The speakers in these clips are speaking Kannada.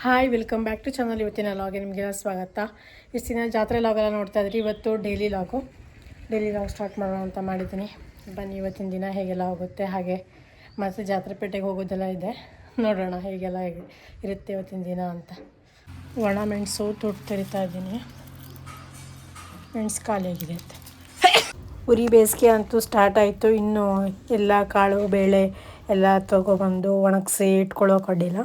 Hi welcome back to channel. ಇವತ್ತಿನ ಲಾಗೆ ನಿಮಗೆಲ್ಲ ಸ್ವಾಗತ. ಇಷ್ಟು ದಿನ ಜಾತ್ರೆ ಲಾಗೆಲ್ಲ ನೋಡ್ತಾ ಇದ್ರಿ. ಇವತ್ತು ಡೈಲಿ ಲಾಗ್ ಸ್ಟಾರ್ಟ್ ಮಾಡೋಣ ಅಂತ ಮಾಡಿದ್ದೀನಿ. ಬನ್ನಿ ಇವತ್ತಿನ ದಿನ ಹೇಗೆಲ್ಲ ಹೋಗುತ್ತೆ, ಹಾಗೆ ಮತ್ತು ಜಾತ್ರೆ ಪೇಟೆಗೆ ಹೋಗೋದೆಲ್ಲ ಇದೆ. ನೋಡೋಣ ಹೇಗೆಲ್ಲ ಇರುತ್ತೆ ಇವತ್ತಿನ ದಿನ ಅಂತ. ಒಣ ಮೆಣಸು ತೊಡ್ತಿರ್ತಾ ಇದ್ದೀನಿ. ಮೆಣಸು ಖಾಲಿಯಾಗಿದೆ ಅಂತ. ಉರಿ ಬೇಸಿಗೆ ಅಂತೂ ಸ್ಟಾರ್ಟ್ ಆಯಿತು. ಇನ್ನು ಎಲ್ಲ ಕಾಳು ಬೇಳೆ ಎಲ್ಲ ತೊಗೊಬಂದು ಒಣಗಿಸಿ ಇಟ್ಕೊಳ್ಳೋಕೆ ಅಡ್ಡಿಲ್ಲ.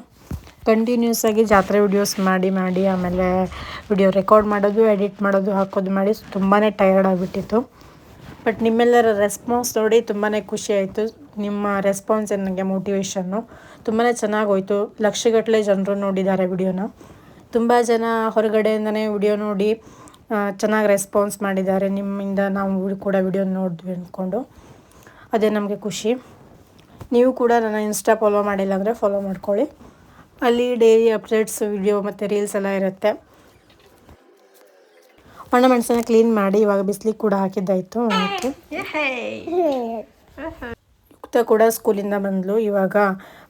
ಕಂಟಿನ್ಯೂಸ್ ಆಗಿ ಜಾತ್ರೆ ವಿಡಿಯೋಸ್ ಮಾಡಿ ಆಮೇಲೆ ವಿಡಿಯೋ ರೆಕಾರ್ಡ್ ಮಾಡೋದು, ಎಡಿಟ್ ಮಾಡೋದು, ಹಾಕೋದು ಮಾಡಿ ತುಂಬಾ ಟಯರ್ಡ್ ಆಗಿಬಿಟ್ಟಿತ್ತು. ಬಟ್ ನಿಮ್ಮೆಲ್ಲರ ರೆಸ್ಪಾನ್ಸ್ ನೋಡಿ ತುಂಬಾ ಖುಷಿ ಆಯಿತು. ನಿಮ್ಮ ರೆಸ್ಪಾನ್ಸ್ ನನಗೆ ಮೋಟಿವೇಶನ್ನು. ತುಂಬಾ ಚೆನ್ನಾಗಿ ಹೋಯಿತು. ಲಕ್ಷಗಟ್ಟಲೆ ಜನರು ನೋಡಿದ್ದಾರೆ ವಿಡಿಯೋನ. ತುಂಬ ಜನ ಹೊರಗಡೆಯಿಂದನೇ ವಿಡಿಯೋ ನೋಡಿ ಚೆನ್ನಾಗಿ ರೆಸ್ಪಾನ್ಸ್ ಮಾಡಿದ್ದಾರೆ. ನಿಮ್ಮಿಂದ ನಾವು ಕೂಡ ವಿಡಿಯೋ ನೋಡಿದ್ವಿ ಅಂದ್ಕೊಂಡು. ಅದೇ ನಮಗೆ ಖುಷಿ. ನೀವು ಕೂಡ ನನ್ನ ಇನ್ಸ್ಟಾ ಫಾಲೋ ಮಾಡಿಲ್ಲ ಅಂದರೆ ಫಾಲೋ ಮಾಡ್ಕೊಳ್ಳಿ. ಅಲ್ಲಿ ಡೈಲಿ ಅಪ್ಡೇಟ್ಸ್ ವಿಡಿಯೋ ಮತ್ತು ರೀಲ್ಸ್ ಎಲ್ಲ ಇರುತ್ತೆ. ಒಣ ಮೆಣಸನ್ನ ಕ್ಲೀನ್ ಮಾಡಿ ಇವಾಗ ಬಿಸಿಲಿಗೆ ಕೂಡ ಹಾಕಿದ್ದಾಯಿತು. ಯುಕ್ತ ಕೂಡ ಸ್ಕೂಲಿಂದ ಬಂದಳು. ಇವಾಗ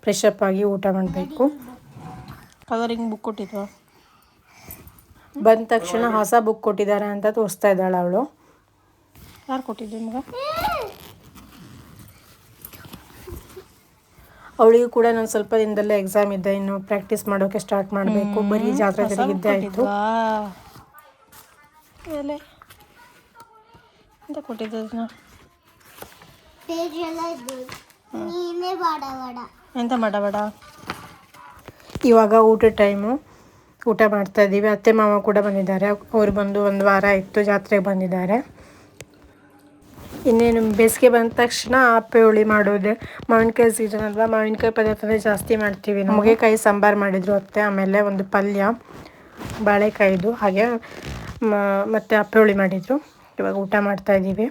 ಫ್ರೆಶ್ ಅಪ್ ಆಗಿ ಊಟ ಮಾಡಬೇಕು. ಕಲರಿಂಗ್ ಬುಕ್ ಕೊಟ್ಟಿದ್ವಾ? ಬಂದ ತಕ್ಷಣ ಹೊಸ ಬುಕ್ ಕೊಟ್ಟಿದ್ದಾರೆ ಅಂತ ತೋರಿಸ್ತಾ ಇದ್ದಾಳೆ ಅವಳು. ಯಾರು ಕೊಟ್ಟಿದ್ದು ನಿಮ್ಗೆ? ಅವಳಿಗೂ ಕೂಡ ನಾನು ಸ್ವಲ್ಪ ದಿನದಲ್ಲೇ ಎಕ್ಸಾಮ್ ಇದ್ದೆ. ಇನ್ನು ಪ್ರಾಕ್ಟೀಸ್ ಮಾಡೋಕ್ಕೆ ಸ್ಟಾರ್ಟ್ ಮಾಡಬೇಕು. ಬರೀ ಜಾತ್ರೆ ತಿರುಗಿದ್ದೆ ಆಯಿತು. ಎಂತ ಕೊಟ್ಟಿದ್ದು? ಎಂತ ಮಾಡಬೇಡ. ಇವಾಗ ಊಟ ಟೈಮು. ಊಟ ಮಾಡ್ತಾ ಇದ್ದೀವಿ. ಅತ್ತೆ ಮಾವ ಕೂಡ ಬಂದಿದ್ದಾರೆ. ಅವ್ರು ಬಂದು ಒಂದು ವಾರ ಇತ್ತು ಜಾತ್ರೆಗೆ ಬಂದಿದ್ದಾರೆ. ಇನ್ನೇನು ಬೇಸಿಗೆ ಬಂದ ತಕ್ಷಣ ಅಪ್ಪೆ ಹುಳಿ ಮಾಡೋದು. ಮಾವಿನಕಾಯಿ ಸೀಸನ್ ಅಲ್ವಾ, ಮಾವಿನಕಾಯಿ ಪದಾರ್ಥನೇ ಜಾಸ್ತಿ ಮಾಡ್ತೀವಿ. ನಮಗೆ ಕಾಯಿ ಸಾಂಬಾರು ಮಾಡಿದರು ಅತ್ತೆ. ಆಮೇಲೆ ಒಂದು ಪಲ್ಯ ಬಾಳೆಕಾಯಿದು, ಹಾಗೆ ಮತ್ತು ಅಪ್ಪೆ ಹುಳಿ ಮಾಡಿದರು. ಇವಾಗ ಊಟ ಮಾಡ್ತಾ ಇದ್ದೀವಿ.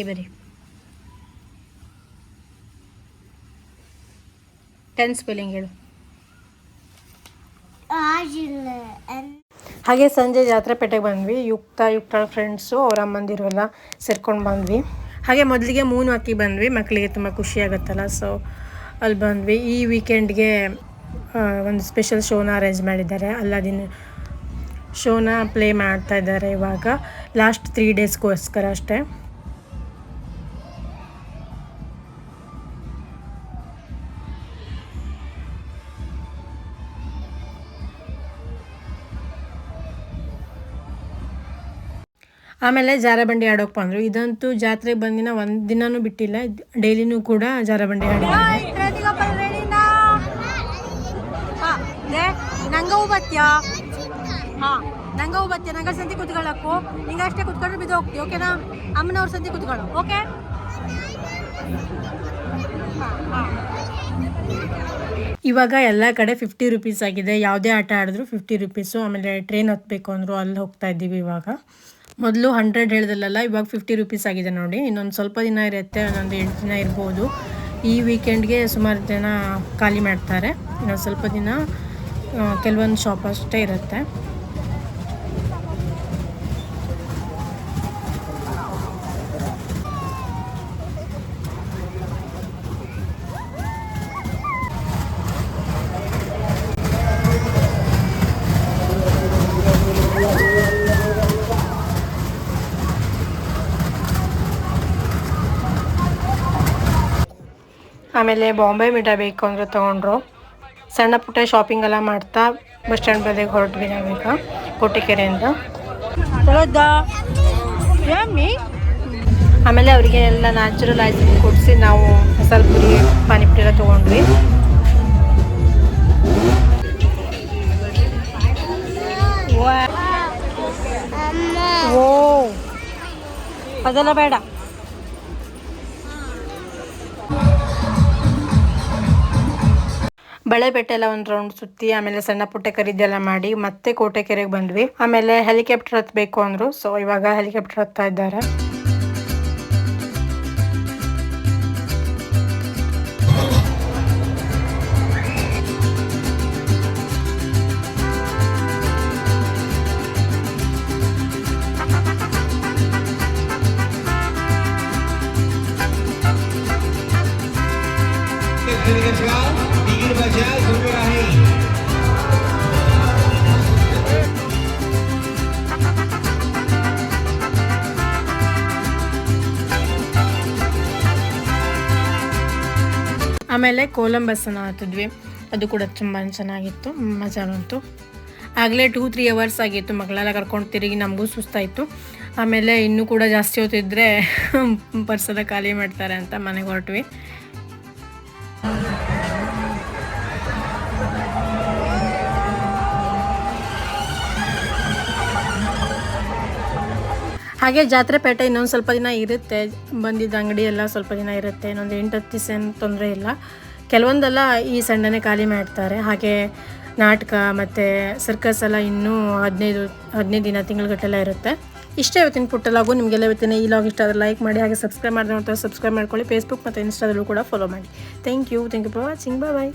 ಬರೀ 10 ಸ್ಪೆಲ್ಲಿಂಗ್ ಹೇಳು. ಹಾಗೆ ಸಂಜೆ ಜಾತ್ರೆ ಪೇಟೆಗೆ ಬಂದ್ವಿ. ಯುಕ್ತ ಫ್ರೆಂಡ್ಸು ಅವ್ರ ಅಮ್ಮಂದಿರು ಎಲ್ಲ ಸೇರ್ಕೊಂಡು ಬಂದ್ವಿ. ಹಾಗೆ ಮೊದಲಿಗೆ ಮೂನ್ ಹಾಕಿ ಬಂದ್ವಿ. ಮಕ್ಕಳಿಗೆ ತುಂಬ ಖುಷಿ ಆಗುತ್ತಲ್ಲ, ಸೊ ಅಲ್ಲಿ ಬಂದ್ವಿ. ಈ ವೀಕೆಂಡ್ಗೆ ಒಂದು ಸ್ಪೆಷಲ್ ಶೋನ ಅರೇಂಜ್ ಮಾಡಿದ್ದಾರೆ. ಅಲ್ಲಾದಿನ ಶೋನ ಪ್ಲೇ ಮಾಡ್ತಾ ಇದ್ದಾರೆ ಇವಾಗ. ಲಾಸ್ಟ್ 3 ಡೇಸ್ಗೋಸ್ಕರ ಅಷ್ಟೇ. ಆಮೇಲೆ ಜಾರಬಂಡಿ ಆಡೋಕೆ ಬಂದರು. ಇದಂತೂ ಜಾತ್ರೆಗೆ ಬಂದಿನ ಒಂದು ದಿನನೂ ಬಿಟ್ಟಿಲ್ಲ. ಡೈಲಿನೂ ಕೂಡ ಜಾರಬಂಡಿ ಆಡಿದ್ದಾರೆ. ನಂಗವು ಬತ್ತ್ಯಾ? ಹಾಂ, ನಂಗವು ಬತ್ತ್ಯಾ. ನಂಗೆ ಸಂತಿ ಕುತ್ಕೊಳ್ಳೋಕ್ಕೂ ನಿಂಗೆ ಅಷ್ಟೇ ಕುತ್ಕೊಂಡ್ರೆ ಬಿದ್ದು ಹೋಗ್ತೀವಿ, ಓಕೆನಾ? ಅಮ್ಮನವ್ರ ಸಂತಿ ಕುತ್ಕೊಳ್ಳು, ಓಕೆ? ಇವಾಗ ಎಲ್ಲ ಕಡೆ 50 ರೂಪೀಸ್ ಆಗಿದೆ. ಯಾವುದೇ ಆಟ ಆಡಿದ್ರು 50 ರೂಪೀಸು. ಆಮೇಲೆ ಟ್ರೈನ್ ಹತ್ತಬೇಕು ಅಂದರು, ಅಲ್ಲಿ ಹೋಗ್ತಾ ಇದ್ದೀವಿ ಇವಾಗ. ಮೊದಲು 100 ಹೇಳ್ದಲ್ಲ, ಇವಾಗ 50 ರೂಪೀಸ್ ಆಗಿದೆ ನೋಡಿ. ಇನ್ನೊಂದು ಸ್ವಲ್ಪ ದಿನ ಇರುತ್ತೆ, ಇನ್ನೊಂದು 8 ದಿನ ಇರ್ಬೋದು. ಈ ವೀಕೆಂಡ್ಗೆ ಸುಮಾರು ಜನ ಖಾಲಿ ಮಾಡ್ತಾರೆ. ಇನ್ನೊಂದು ಸ್ವಲ್ಪ ದಿನ ಕೆಲವೊಂದು ಶಾಪ್ ಅಷ್ಟೇ ಇರುತ್ತೆ. ಆಮೇಲೆ ಬಾಂಬೆ ಮಿಠಾಯಿ ಬೇಕು ಅಂದರೆ ತೊಗೊಂಡ್ರು. ಸಣ್ಣ ಪುಟ್ಟ ಶಾಪಿಂಗ್ ಎಲ್ಲ ಮಾಡ್ತಾ ಬಸ್ ಸ್ಟ್ಯಾಂಡ್ ಬದಿಗೆ ಹೊರಟ್ವಿ ನಾವೀಗ ಕೋಟೆಕೆರೆಯಿಂದ. ಆಮೇಲೆ ಅವರಿಗೆ ಎಲ್ಲ ನ್ಯಾಚುರಲ್ ಐಸ್ ಕ್ರೀಮ್ ಕೊಡಿಸಿ ನಾವು ಮಸಾಲೆ ಪುರಿ ಪಾನಿಪುರಿ ಎಲ್ಲ ತೊಗೊಂಡ್ವಿ. ಓ ಅದೆಲ್ಲ ಬೇಡ. ಬಳೆಪೇಟೆ ಎಲ್ಲ ಒಂದು ರೌಂಡ್ ಸುತ್ತಿ ಆಮೇಲೆ ಸಣ್ಣ ಪುಟ್ಟ ಖರೀದೆಲ್ಲ ಮಾಡಿ ಮತ್ತೆ ಕೋಟೆಕೆರೆಗೆ ಬಂದ್ವಿ. ಆಮೇಲೆ ಹೆಲಿಕಾಪ್ಟರ್ ಹತ್ತಬೇಕು ಅಂದರು, ಸೊ ಇವಾಗ ಹೆಲಿಕಾಪ್ಟರ್ ಹತ್ತಾ ಇದ್ದಾರೆ. ಆಮೇಲೆ ಕೊಲಂಬಸ್ಸನ್ನು ಹತ್ತಿದ್ವಿ, ಅದು ಕೂಡ ತುಂಬ ಚೆನ್ನಾಗಿತ್ತು, ಮಜಾ ಬಂತು. ಆಗಲೇ 2-3 ಅವರ್ಸ್ ಆಗಿತ್ತು, ಮಕ್ಕಳೆಲ್ಲ ಕರ್ಕೊಂಡು ತಿರುಗಿ ನಮಗೂ ಸುಸ್ತಾಯಿತು. ಆಮೇಲೆ ಇನ್ನೂ ಕೂಡ ಜಾಸ್ತಿ ಹೊತ್ತಿದ್ರೆ ಪರ್ಸೆಲ್ಲ ಖಾಲಿ ಮಾಡ್ತಾರೆ ಅಂತ ಮನೆಗೆ ಹೊರಟ್ವಿ. ಹಾಗೆ ಜಾತ್ರೆ ಪೇಟೆ ಇನ್ನೊಂದು ಸ್ವಲ್ಪ ದಿನ ಇರುತ್ತೆ, ಬಂದಿದ್ದ ಅಂಗಡಿ ಎಲ್ಲ ಸ್ವಲ್ಪ ದಿನ ಇರುತ್ತೆ, ಇನ್ನೊಂದು 8-10 ದಿವಸ ಏನು ತೊಂದರೆ ಇಲ್ಲ. ಕೆಲವೊಂದೆಲ್ಲ ಈ ಸಂಡೇನೇ ಖಾಲಿ ಮಾಡ್ತಾರೆ. ಹಾಗೆ ನಾಟಕ ಮತ್ತು ಸರ್ಕಸ್ ಎಲ್ಲ ಇನ್ನೂ 15 ದಿನ ತಿಂಗಳಗಟ್ಟೆಲ್ಲ ಇರುತ್ತೆ. ಇಷ್ಟೇ ಇವತ್ತಿನ ಪುಟ್ಟ ಲಾಗು. ನಿಮಗೆಲ್ಲ ಇವತ್ತಿನ ಈ ಲಾಗ್ ಇಷ್ಟ ಆದರೆ ಲೈಕ್ ಮಾಡಿ, ಹಾಗೆ ಸಬ್ಸ್ಕ್ರೈಬ್ ಮಾಡಿದ್ರೆ ಸಬ್ಸ್ಕ್ರೈಬ್ ಮಾಡ್ಕೊಳ್ಳಿ. ಫೇಸ್ಬುಕ್ ಮತ್ತು ಇನ್ಸ್ಟಾದಲ್ಲೂ ಕೂಡ ಫಾಲೋ ಮಾಡಿ. Thank you for watching. Bye.